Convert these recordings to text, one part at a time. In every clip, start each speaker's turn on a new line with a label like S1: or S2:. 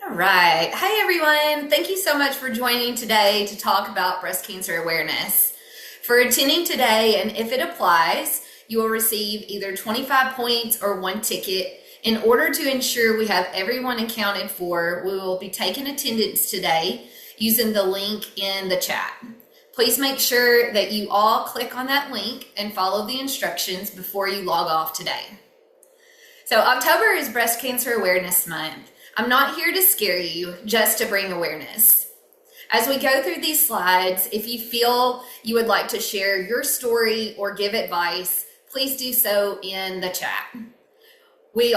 S1: All right. Hi, everyone. Thank you so much for joining today to talk about breast cancer awareness. For attending today, and if it applies, you will receive either 25 points or one ticket. In order to ensure we have everyone accounted for, we will be taking attendance today using the link in the chat. Please make sure that you all click on that link and follow the instructions before you log off today. So October is Breast Cancer Awareness Month. I'm not here to scare you, just to bring awareness. As we go through these slides, if you feel you would like to share your story or give advice, please do so in the chat. We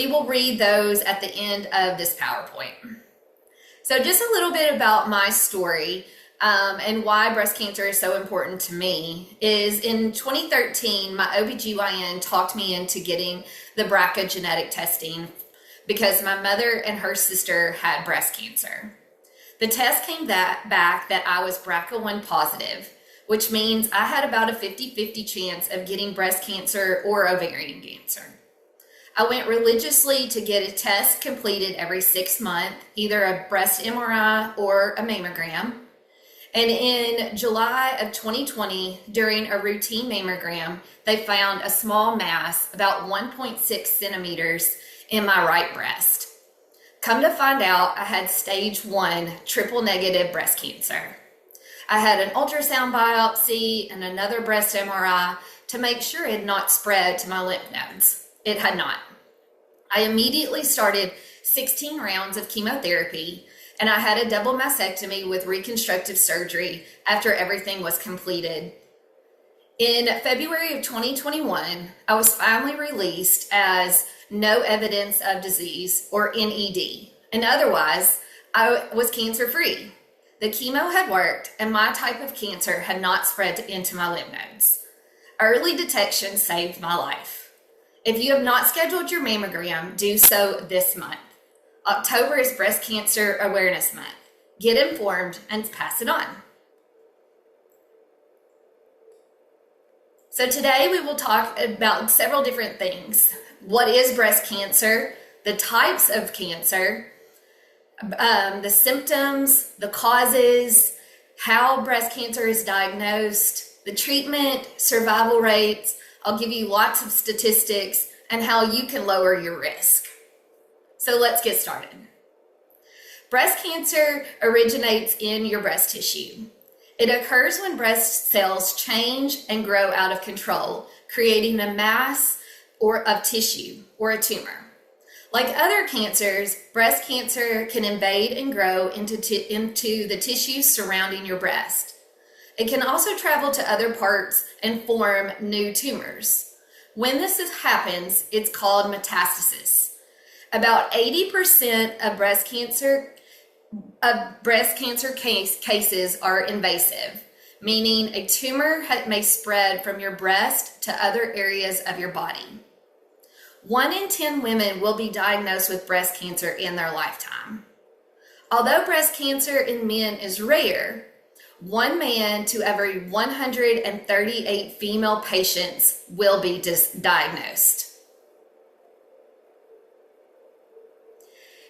S1: will read those at the end of this PowerPoint. So just a little bit about my story and why breast cancer is so important to me is in 2013, my OBGYN talked me into getting the BRCA genetic testing because my mother and her sister had breast cancer. The test came back that I was BRCA1 positive, which means I had about a 50-50 chance of getting breast cancer or ovarian cancer. I went religiously to get a test completed every 6 months, either a breast MRI or a mammogram. And in July of 2020, during a routine mammogram, they found a small mass, about 1.6 centimeters, in my right breast. Come to find out, I had stage 1 triple negative breast cancer. I had an ultrasound biopsy and another breast MRI to make sure it had not spread to my lymph nodes. It had not. I immediately started 16 rounds of chemotherapy, and I had a double mastectomy with reconstructive surgery after everything was completed. In February of 2021, I was finally released as no evidence of disease, or NED, and otherwise I was cancer-free. The chemo had worked, and my type of cancer had not spread into my lymph nodes. Early detection saved my life. If you have not scheduled your mammogram, do so this month. October is Breast Cancer Awareness Month. Get informed and pass it on. So today we will talk about several different things. What is breast cancer? The types of cancer, the symptoms, the causes, how breast cancer is diagnosed, the treatment, survival rates. I'll give you lots of statistics and how you can lower your risk. So let's get started. Breast cancer originates in your breast tissue. It occurs when breast cells change and grow out of control, creating a mass of tissue or a tumor. Like other cancers, breast cancer can invade and grow into the tissue surrounding your breast. It can also travel to other parts and form new tumors. When this happens, it's called metastasis. About 80% of breast cancer cases are invasive, meaning a tumor may spread from your breast to other areas of your body. 1 in 10 women will be diagnosed with breast cancer in their lifetime. Although breast cancer in men is rare, 1 man to every 138 female patients will be diagnosed.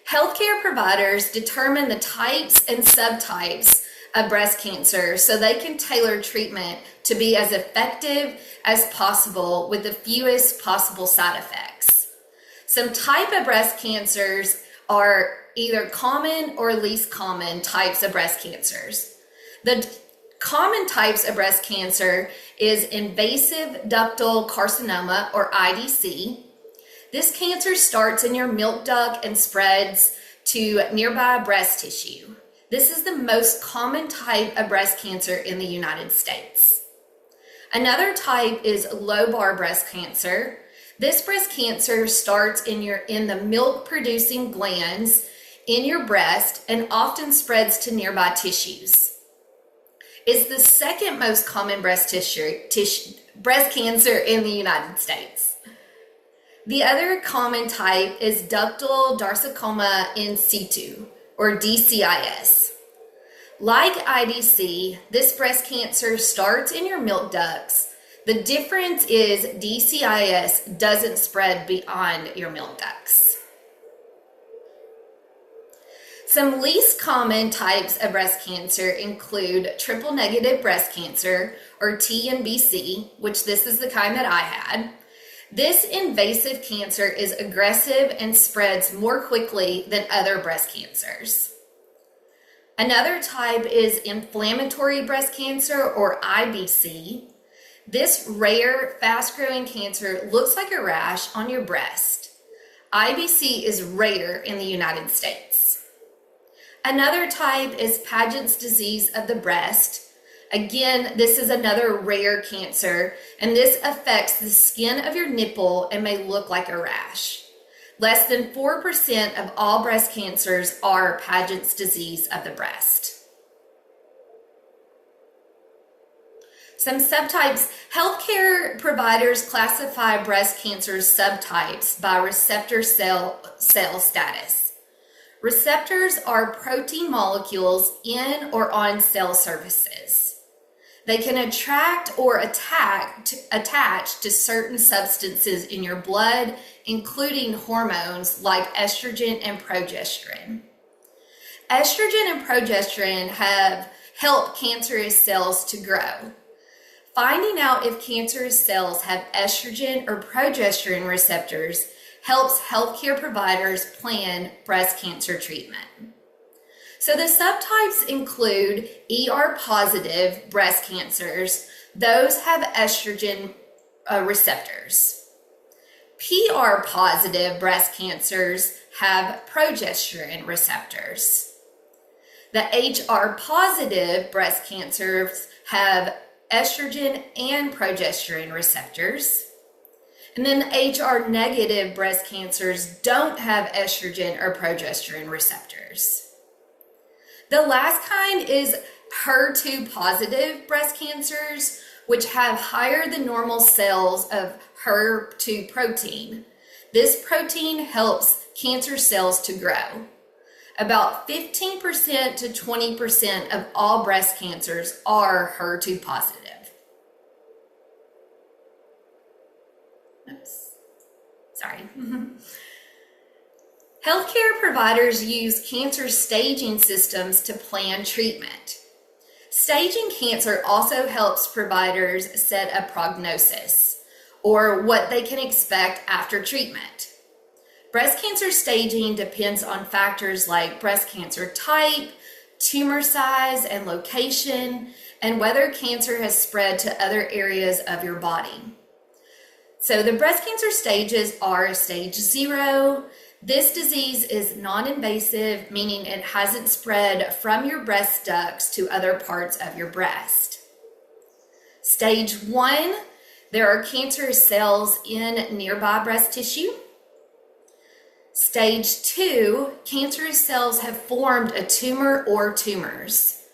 S1: Healthcare providers determine the types and subtypes of breast cancer so they can tailor treatment to be as effective as possible with the fewest possible side effects. Some type of breast cancers are either common or least common types of breast cancers. The common types of breast cancer is invasive ductal carcinoma, or IDC. This cancer starts in your milk duct and spreads to nearby breast tissue. This is the most common type of breast cancer in the United States. Another type is lobar breast cancer. This breast cancer starts in the milk-producing glands in your breast and often spreads to nearby tissues. It's the second most common breast cancer in the United States. The other common type is ductal darsarcoma in situ, or DCIS. Like IDC, this breast cancer starts in your milk ducts. The difference is DCIS doesn't spread beyond your milk ducts. Some least common types of breast cancer include triple negative breast cancer, or TNBC, which this is the kind that I had. This invasive cancer is aggressive and spreads more quickly than other breast cancers. Another type is inflammatory breast cancer, or IBC. This rare, fast-growing cancer looks like a rash on your breast. IBC is rare in the United States. Another type is Paget's disease of the breast. Again, this is another rare cancer, and this affects the skin of your nipple and may look like a rash. Less than 4% of all breast cancers are Paget's disease of the breast. Some subtypes. Healthcare providers classify breast cancer subtypes by receptor cell status. Receptors are protein molecules in or on cell surfaces. They can attract or attach to certain substances in your blood, including hormones like estrogen and progesterone. Estrogen and progesterone have helped cancerous cells to grow. Finding out if cancerous cells have estrogen or progesterone receptors helps healthcare providers plan breast cancer treatment. So the subtypes include ER-positive breast cancers. Those have estrogen receptors. PR-positive breast cancers have progesterone receptors. The HR-positive breast cancers have estrogen and progesterone receptors. And then the HR-negative breast cancers don't have estrogen or progesterone receptors. The last kind is HER2-positive breast cancers, which have higher than normal cells of HER2 protein. This protein helps cancer cells to grow. About 15% to 20% of all breast cancers are HER2 positive. Oops. Sorry. Healthcare providers use cancer staging systems to plan treatment. Staging cancer also helps providers set a prognosis, or what they can expect after treatment. Breast cancer staging depends on factors like breast cancer type, tumor size and location, and whether cancer has spread to other areas of your body. So the breast cancer stages are stage 0. This disease is non-invasive, meaning it hasn't spread from your breast ducts to other parts of your breast. Stage 1, there are cancerous cells in nearby breast tissue. Stage 2, cancerous cells have formed a tumor or tumors.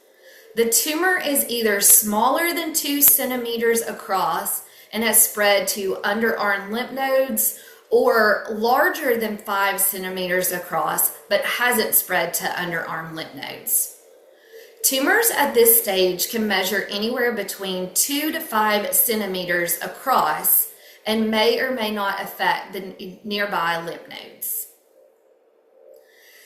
S1: The tumor is either smaller than 2 centimeters across and has spread to underarm lymph nodes, or larger than 5 centimeters across but hasn't spread to underarm lymph nodes. Tumors at this stage can measure anywhere between 2 to 5 centimeters across and may or may not affect the nearby lymph nodes.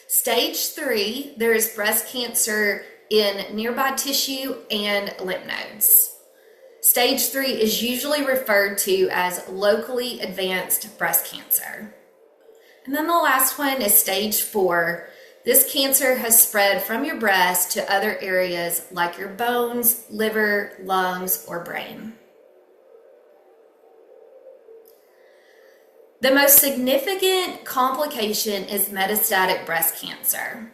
S1: Stage 3, there is breast cancer in nearby tissue and lymph nodes. Stage 3 is usually referred to as locally advanced breast cancer. And then the last one is stage 4. This cancer has spread from your breast to other areas like your bones, liver, lungs, or brain. The most significant complication is metastatic breast cancer.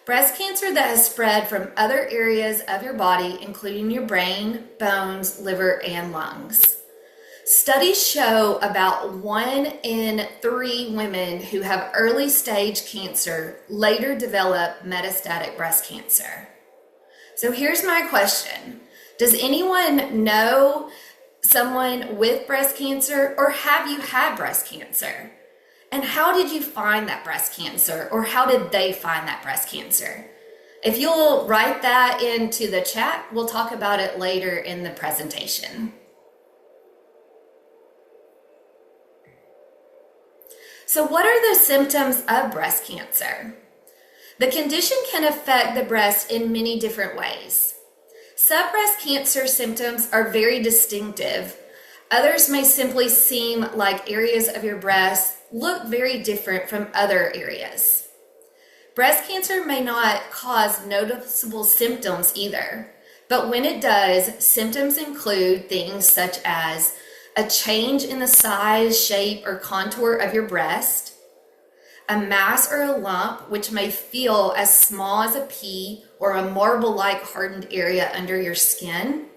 S1: Breast cancer that has spread from other areas of your body, including your brain, bones, liver, and lungs. Studies show about 1 in 3 women who have early stage cancer later develop metastatic breast cancer. So here's my question. Does anyone know someone with breast cancer, or have you had breast cancer? And how did you find that breast cancer, or how did they find that breast cancer? If you'll write that into the chat, we'll talk about it later in the presentation. So what are the symptoms of breast cancer? The condition can affect the breast in many different ways. Some breast cancer symptoms are very distinctive. Others may simply seem like areas of your breast look very different from other areas. Breast cancer may not cause noticeable symptoms either, but when it does, symptoms include things such as a change in the size, shape, or contour of your breast, a mass or a lump which may feel as small as a pea or a marble-like hardened area under your skin,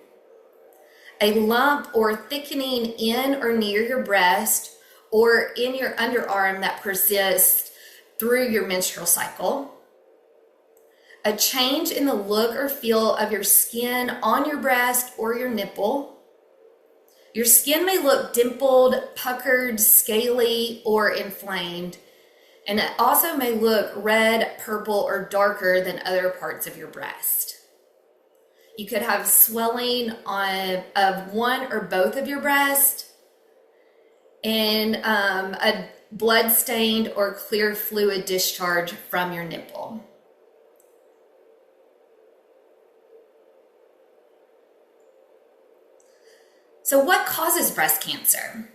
S1: a lump or thickening in or near your breast or in your underarm that persists through your menstrual cycle, a change in the look or feel of your skin on your breast or your nipple. Your skin may look dimpled, puckered, scaly, or inflamed, and it also may look red, purple, or darker than other parts of your breast. You could have swelling of one or both of your breast, and a blood-stained or clear fluid discharge from your nipple. So what causes breast cancer?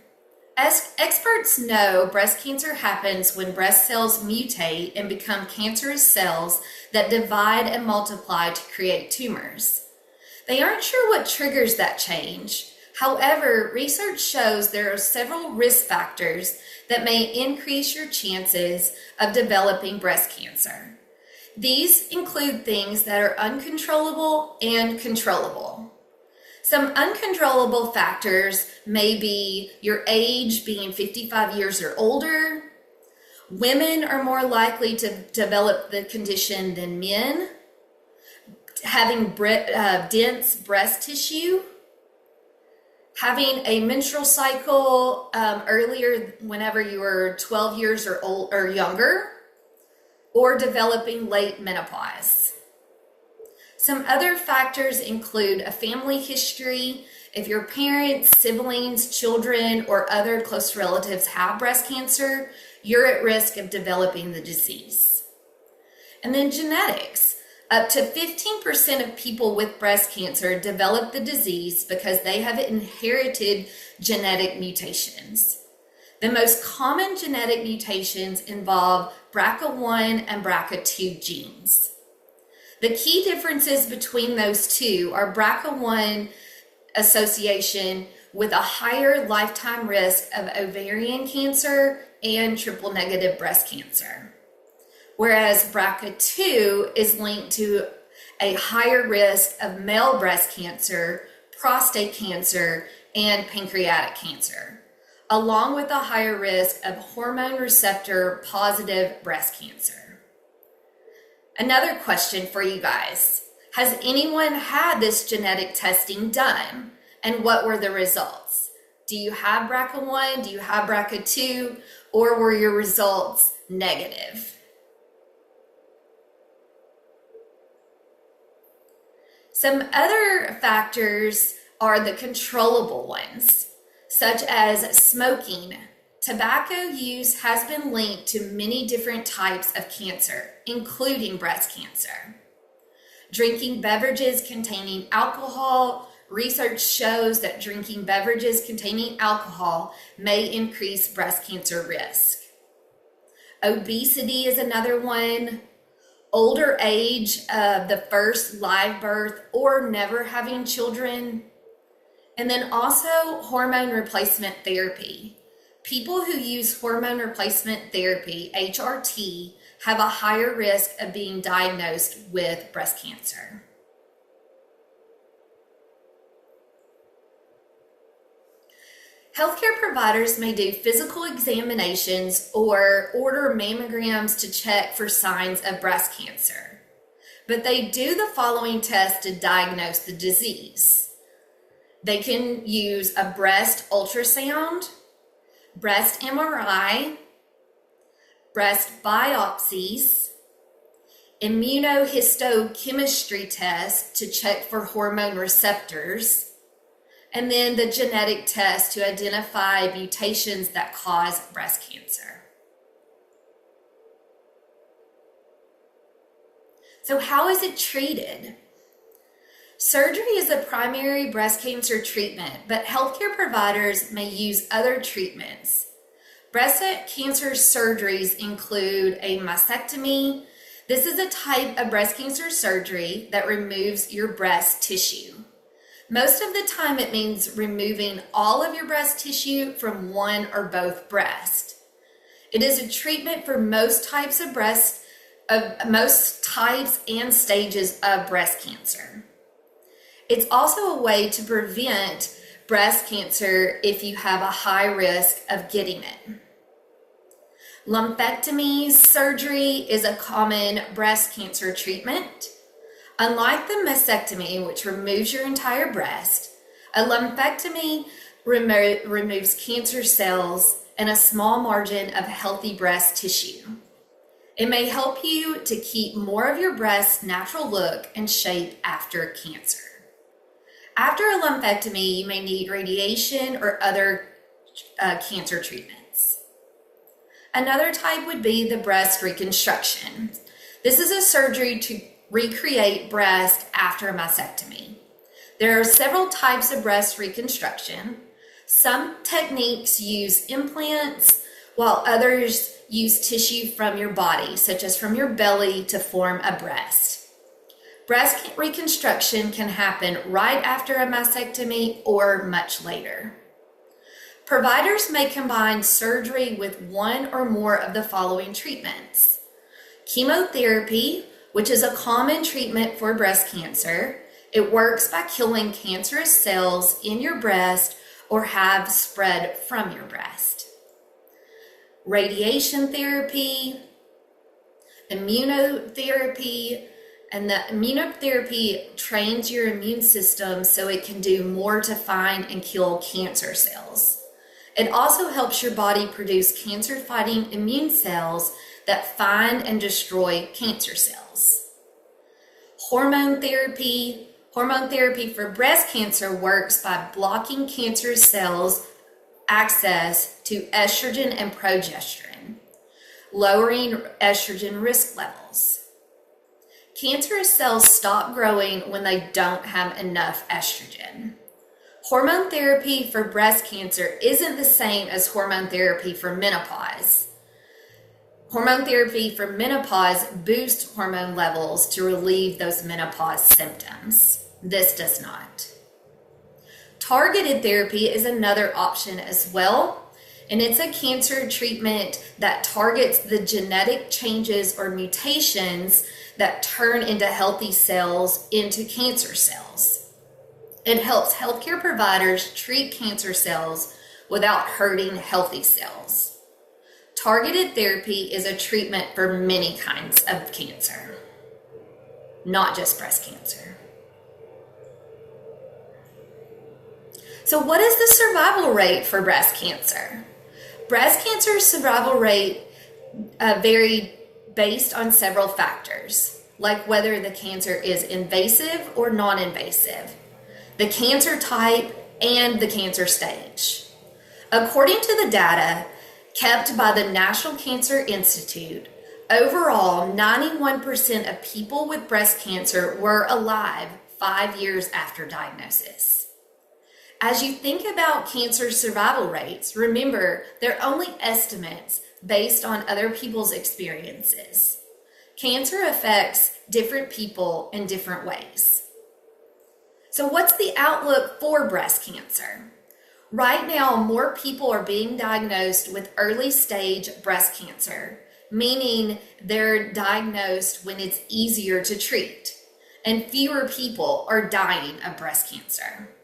S1: As experts know, breast cancer happens when breast cells mutate and become cancerous cells that divide and multiply to create tumors. They aren't sure what triggers that change. However, research shows there are several risk factors that may increase your chances of developing breast cancer. These include things that are uncontrollable and controllable. Some uncontrollable factors may be your age, being 55 years or older. Women are more likely to develop the condition than men. Having dense breast tissue. Having a menstrual cycle earlier whenever you were 12 years or younger. Or developing late menopause. Some other factors include a family history. If your parents, siblings, children, or other close relatives have breast cancer, you're at risk of developing the disease. And then genetics. Up to 15% of people with breast cancer develop the disease because they have inherited genetic mutations. The most common genetic mutations involve BRCA1 and BRCA2 genes. The key differences between those two are BRCA1 association with a higher lifetime risk of ovarian cancer and triple negative breast cancer, whereas BRCA2 is linked to a higher risk of male breast cancer, prostate cancer, and pancreatic cancer, along with a higher risk of hormone receptor positive breast cancer. Another question for you guys. Has anyone had this genetic testing done? And what were the results? Do you have BRCA1? Do you have BRCA2? Or were your results negative? Some other factors are the controllable ones, such as smoking. Tobacco use has been linked to many different types of cancer, including breast cancer. Drinking beverages containing alcohol. Research shows that drinking beverages containing alcohol may increase breast cancer risk. Obesity is another one. Older age of the first live birth or never having children. And then also hormone replacement therapy. People who use hormone replacement therapy, HRT, have a higher risk of being diagnosed with breast cancer. Healthcare providers may do physical examinations or order mammograms to check for signs of breast cancer, but they do the following tests to diagnose the disease. They can use a breast ultrasound, breast MRI, breast biopsies, immunohistochemistry tests to check for hormone receptors, and then the genetic test to identify mutations that cause breast cancer. So how is it treated? Surgery is the primary breast cancer treatment, but healthcare providers may use other treatments. Breast cancer surgeries include a mastectomy. This is a type of breast cancer surgery that removes your breast tissue. Most of the time it means removing all of your breast tissue from one or both breasts. It is a treatment for most types and stages of breast cancer. It's also a way to prevent breast cancer if you have a high risk of getting it. Lumpectomy surgery is a common breast cancer treatment. Unlike the mastectomy, which removes your entire breast, a lumpectomy removes cancer cells and a small margin of healthy breast tissue. It may help you to keep more of your breast's natural look and shape after cancer. After a lumpectomy, you may need radiation or other cancer treatments. Another type would be the breast reconstruction. This is a surgery to recreate breast after a mastectomy. There are several types of breast reconstruction. Some techniques use implants, while others use tissue from your body, such as from your belly, to form a breast. Breast reconstruction can happen right after a mastectomy or much later. Providers may combine surgery with one or more of the following treatments. Chemotherapy, which is a common treatment for breast cancer. It works by killing cancerous cells in your breast or have spread from your breast. Radiation therapy, immunotherapy, and the immunotherapy trains your immune system so it can do more to find and kill cancer cells. It also helps your body produce cancer-fighting immune cells that find and destroy cancer cells. Hormone therapy. Hormone therapy for breast cancer works by blocking cancer cells' access to estrogen and progesterone, lowering estrogen risk levels. Cancerous cells stop growing when they don't have enough estrogen. Hormone therapy for breast cancer isn't the same as hormone therapy for menopause. Hormone therapy for menopause boosts hormone levels to relieve those menopause symptoms. This does not. Targeted therapy is another option as well, and it's a cancer treatment that targets the genetic changes or mutations that turn into healthy cells into cancer cells. It helps healthcare providers treat cancer cells without hurting healthy cells. Targeted therapy is a treatment for many kinds of cancer, not just breast cancer. So what is the survival rate for breast cancer? Breast cancer survival rate vary based on several factors, like whether the cancer is invasive or non-invasive, the cancer type, and the cancer stage. According to the data kept by the National Cancer Institute, overall 91% of people with breast cancer were alive 5 years after diagnosis. As you think about cancer survival rates, remember they're only estimates based on other people's experiences. Cancer affects different people in different ways. So what's the outlook for breast cancer? Right now, more people are being diagnosed with early stage breast cancer, meaning they're diagnosed when it's easier to treat, and fewer people are dying of breast cancer.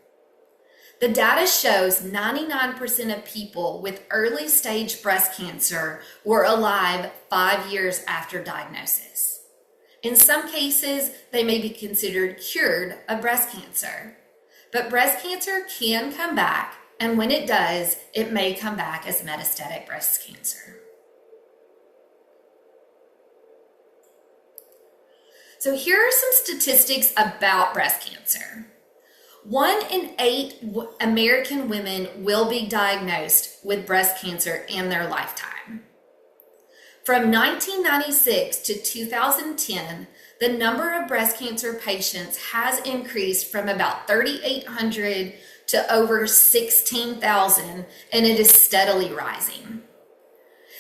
S1: The data shows 99% of people with early stage breast cancer were alive 5 years after diagnosis. In some cases, they may be considered cured of breast cancer. But breast cancer can come back, and when it does, it may come back as metastatic breast cancer. So here are some statistics about breast cancer. 1 in 8 American women will be diagnosed with breast cancer in their lifetime. From 1996 to 2010, the number of breast cancer patients has increased from about 3,800 to over 16,000, and it is steadily rising.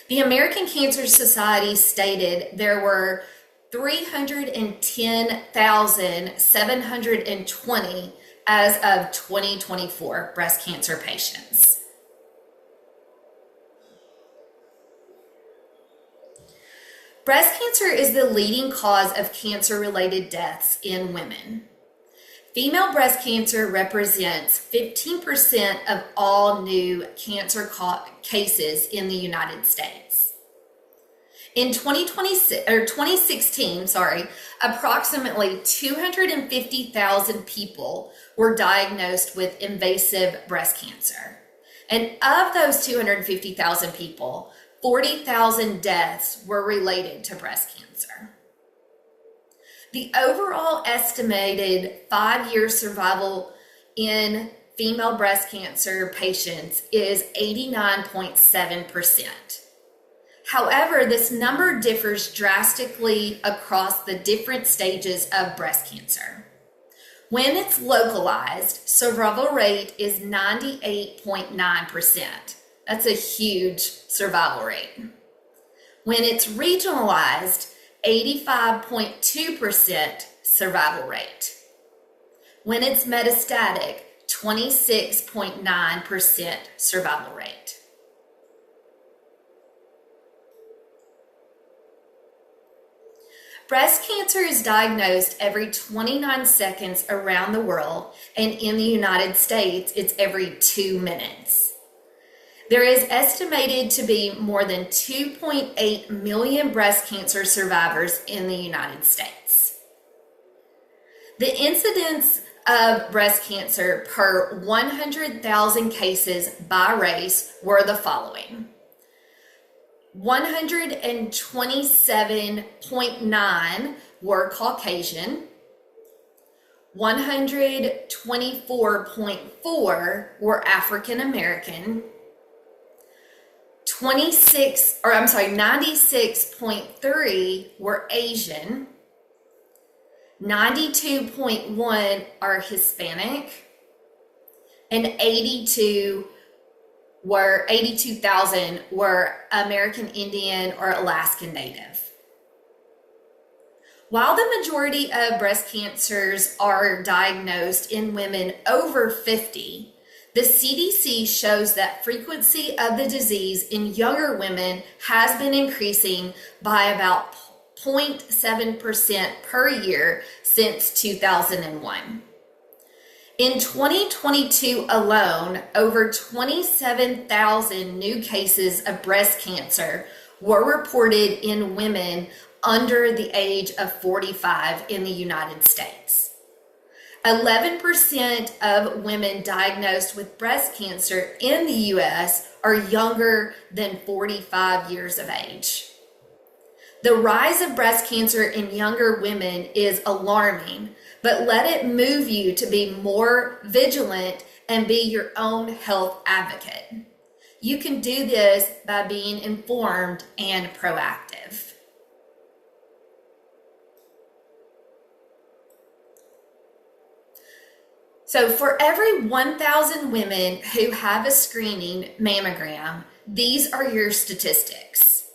S1: The American Cancer Society stated there were 310,720 as of 2024 breast cancer patients. Breast cancer is the leading cause of cancer-related deaths in women. Female breast cancer represents 15% of all new cancer cases in the United States. In 2016, approximately 250,000 people were diagnosed with invasive breast cancer. And of those 250,000 people, 40,000 deaths were related to breast cancer. The overall estimated 5-year survival in female breast cancer patients is 89.7%. However, this number differs drastically across the different stages of breast cancer. When it's localized, survival rate is 98.9%. That's a huge survival rate. When it's regionalized, 85.2% survival rate. When it's metastatic, 26.9% survival rate. Breast cancer is diagnosed every 29 seconds around the world, and in the United States, it's every 2 minutes. There is estimated to be more than 2.8 million breast cancer survivors in the United States. The incidence of breast cancer per 100,000 cases by race were the following: 127.9 were Caucasian, 124.4 were African American, 96.3 were Asian, 92.1 are Hispanic, and 82,000 were American Indian or Alaskan Native. While the majority of breast cancers are diagnosed in women over 50, the CDC shows that frequency of the disease in younger women has been increasing by about 0.7% per year since 2001. In 2022 alone, over 27,000 new cases of breast cancer were reported in women under the age of 45 in the United States. 11% of women diagnosed with breast cancer in the U.S. are younger than 45 years of age. The rise of breast cancer in younger women is alarming, but let it move you to be more vigilant and be your own health advocate. You can do this by being informed and proactive. So for every 1,000 women who have a screening mammogram, these are your statistics.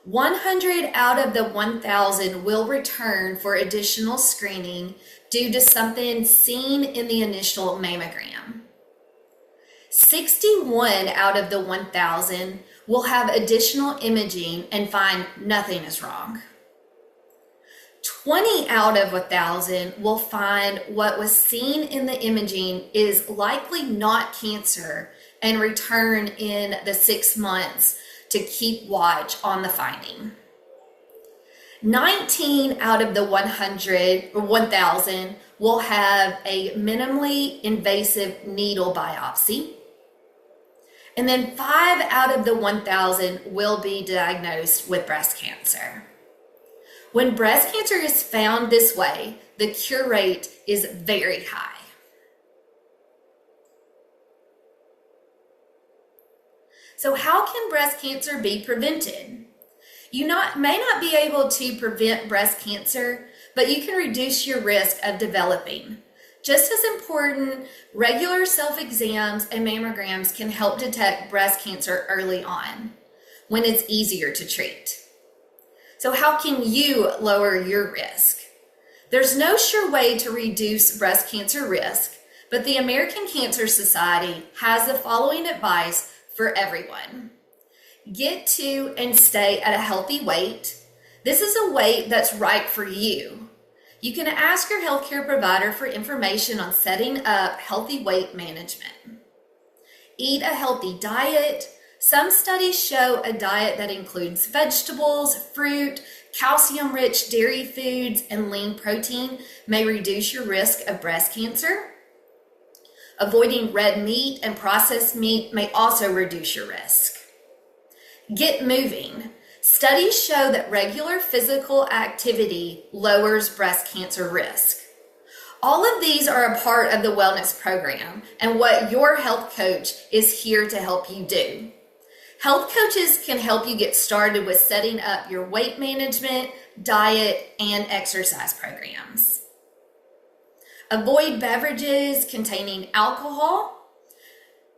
S1: 100 out of the 1,000 will return for additional screening due to something seen in the initial mammogram. 61 out of the 1,000 will have additional imaging and find nothing is wrong. 20 out of 1,000 will find what was seen in the imaging is likely not cancer and return in the 6 months to keep watch on the finding. 19 out of the 1,000 will have a minimally invasive needle biopsy. And then 5 out of the 1,000 will be diagnosed with breast cancer. When breast cancer is found this way, the cure rate is very high. So how can breast cancer be prevented? May not be able to prevent breast cancer, but you can reduce your risk of developing. Just as important, regular self-exams and mammograms can help detect breast cancer early on, when it's easier to treat. So how can you lower your risk? There's no sure way to reduce breast cancer risk, but the American Cancer Society has the following advice for everyone. Get to and stay at a healthy weight. This is a weight that's right for you. You can ask your healthcare provider for information on setting up healthy weight management. Eat a healthy diet. Some studies show a diet that includes vegetables, fruit, calcium-rich dairy foods, and lean protein may reduce your risk of breast cancer. Avoiding red meat and processed meat may also reduce your risk. Get moving. Studies show that regular physical activity lowers breast cancer risk. All of these are a part of the wellness program and what your health coach is here to help you do. Health coaches can help you get started with setting up your weight management, diet, and exercise programs. Avoid beverages containing alcohol.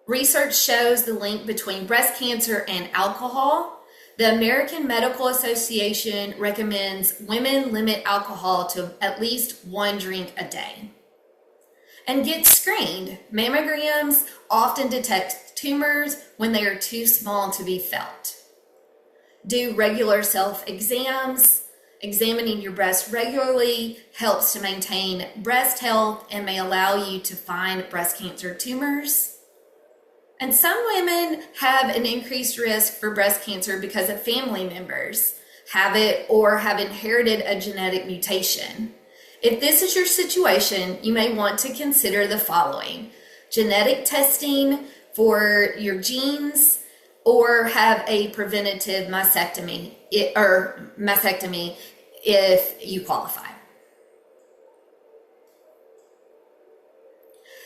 S1: Research shows the link between breast cancer and alcohol. The American Medical Association recommends women limit alcohol to at least 1 drink a day. And get screened. Mammograms often detect tumors when they are too small to be felt. Do regular self-exams. Examining your breast regularly helps to maintain breast health and may allow you to find breast cancer tumors. And some women have an increased risk for breast cancer because of family members have it or have inherited a genetic mutation. If this is your situation, you may want to consider the following: genetic testing for your genes, or have a preventative mastectomy if you qualify.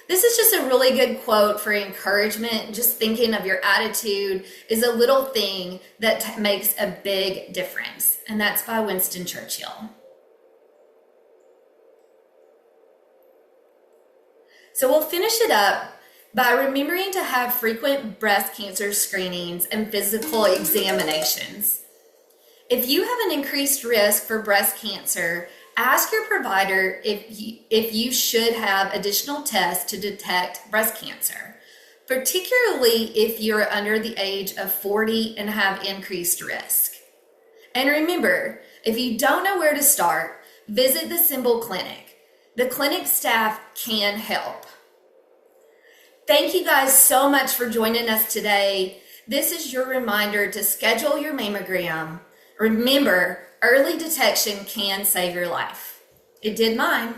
S1: This is just a really good quote for encouragement. Just thinking of your attitude is a little thing that makes a big difference. And that's by Winston Churchill. So we'll finish it up by remembering to have frequent breast cancer screenings and physical examinations. If you have an increased risk for breast cancer, ask your provider if you should have additional tests to detect breast cancer, particularly if you're under the age of 40 and have increased risk. And remember, if you don't know where to start, visit the Symbol Clinic. The clinic staff can help. Thank you guys so much for joining us today. This is your reminder to schedule your mammogram. Remember, early detection can save your life. It did mine.